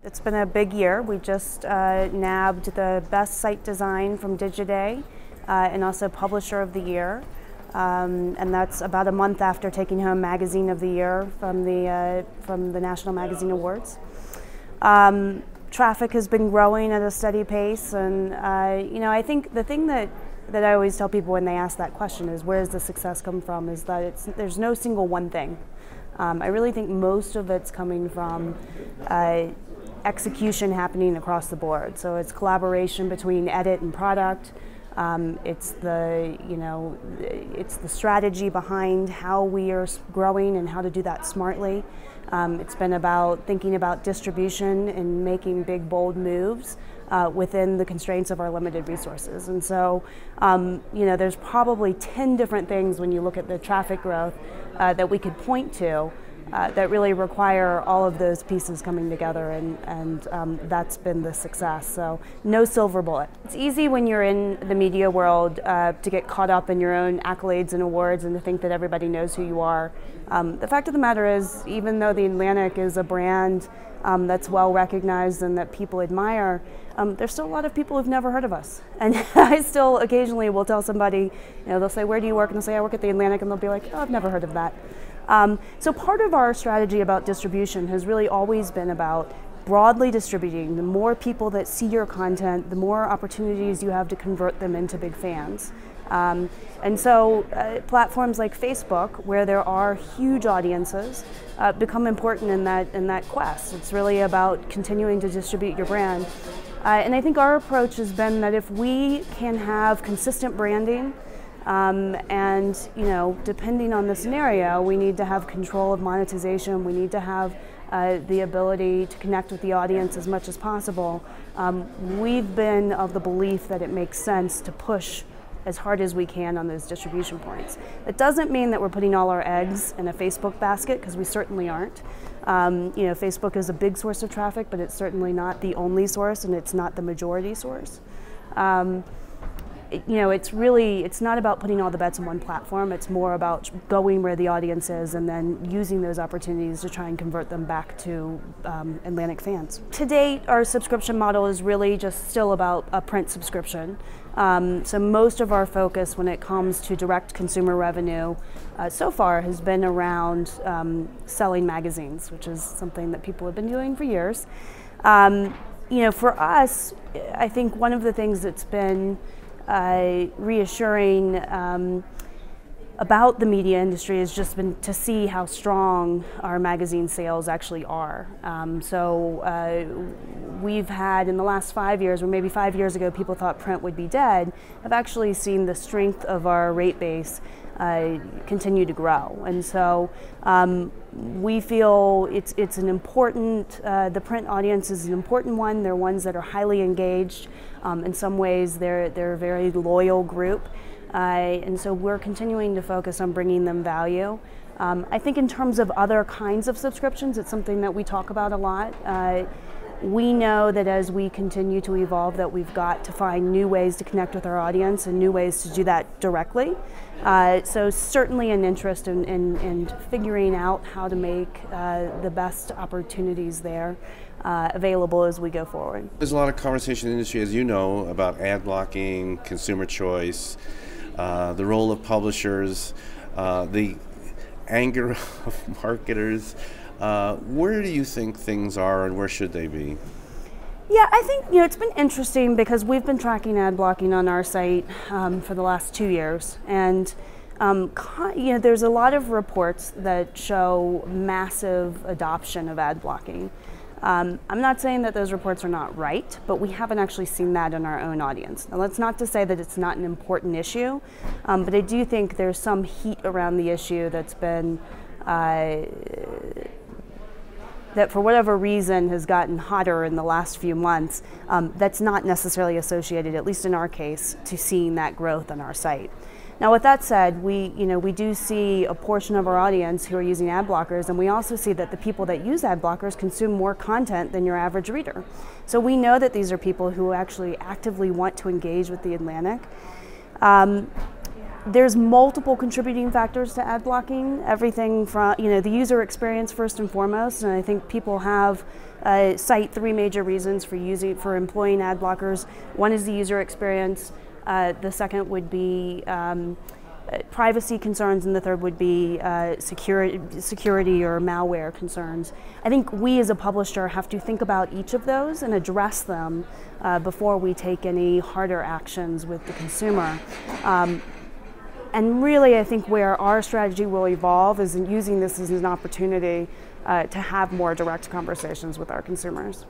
It's been a big year. We just nabbed the best site design from Digiday and also Publisher of the Year. And that's about a month after taking home Magazine of the Year from the National Magazine Awards. Traffic has been growing at a steady pace, and I think the thing that I always tell people when they ask that question is, where does the success come from, is that there's no single one thing. I really think most of it's coming from execution happening across the board. So it's collaboration between edit and product. It's the strategy behind how we are growing and how to do that smartly. It's been about thinking about distribution and making big, bold moves within the constraints of our limited resources. And so, there's probably 10 different things when you look at the traffic growth that we could point to that really require all of those pieces coming together, and that's been the success. So no silver bullet. It's easy when you're in the media world to get caught up in your own accolades and awards and to think that everybody knows who you are. The fact of the matter is, even though the Atlantic is a brand that's well recognized and that people admire, there's still a lot of people who've never heard of us. And I still occasionally will tell somebody, they'll say, "Where do you work?" And I'll say, "I work at the Atlantic," and they'll be like, "Oh, I've never heard of that." So part of our strategy about distribution has really always been about broadly distributing. The more people that see your content, the more opportunities you have to convert them into big fans. And so platforms like Facebook, where there are huge audiences, become important in that quest. It's really about continuing to distribute your brand. And I think our approach has been that if we can have consistent branding, and depending on the scenario, we need to have control of monetization. We need to have the ability to connect with the audience as much as possible. We've been of the belief that it makes sense to push as hard as we can on those distribution points. It doesn't mean that we're putting all our eggs in a Facebook basket, because we certainly aren't. Facebook is a big source of traffic, but it's certainly not the only source, and it's not the majority source. It's not about putting all the bets on one platform. It's more about going where the audience is and then using those opportunities to try and convert them back to Atlantic fans. To date, our subscription model is really just still about a print subscription. So most of our focus when it comes to direct consumer revenue so far has been around selling magazines, which is something that people have been doing for years. For us, I think one of the things that's been reassuring about the media industry has just been to see how strong our magazine sales actually are. We've had, in the last 5 years, or maybe 5 years ago, people thought print would be dead. I've actually seen the strength of our rate base continue to grow. And so we feel it's an important, the print audience is an important one. They're ones that are highly engaged. In some ways, they're a very loyal group. And so we're continuing to focus on bringing them value. I think in terms of other kinds of subscriptions, it's something that we talk about a lot. We know that as we continue to evolve, that we've got to find new ways to connect with our audience and new ways to do that directly. So certainly an interest in figuring out how to make the best opportunities there available as we go forward. There's a lot of conversation in the industry, as you know, about ad blocking, consumer choice, the role of publishers, the anger of marketers. Where do you think things are, and where should they be? Yeah, I think it's been interesting because we've been tracking ad blocking on our site for the last 2 years, and there's a lot of reports that show massive adoption of ad blocking. I'm not saying that those reports are not right, but we haven't actually seen that in our own audience. Now, that's not to say that it's not an important issue, but I do think there's some heat around the issue that's been that for whatever reason has gotten hotter in the last few months. That's not necessarily associated, at least in our case, to seeing that growth on our site. Now, with that said, we do see a portion of our audience who are using ad blockers, and we also see that the people that use ad blockers consume more content than your average reader. So we know that these are people who actually actively want to engage with the Atlantic. There's multiple contributing factors to ad blocking. Everything from the user experience first and foremost, and I think people have cite three major reasons for employing ad blockers. One is the user experience. The second would be privacy concerns, and the third would be security or malware concerns. I think we as a publisher have to think about each of those and address them before we take any harder actions with the consumer. And really, I think where our strategy will evolve is in using this as an opportunity to have more direct conversations with our consumers.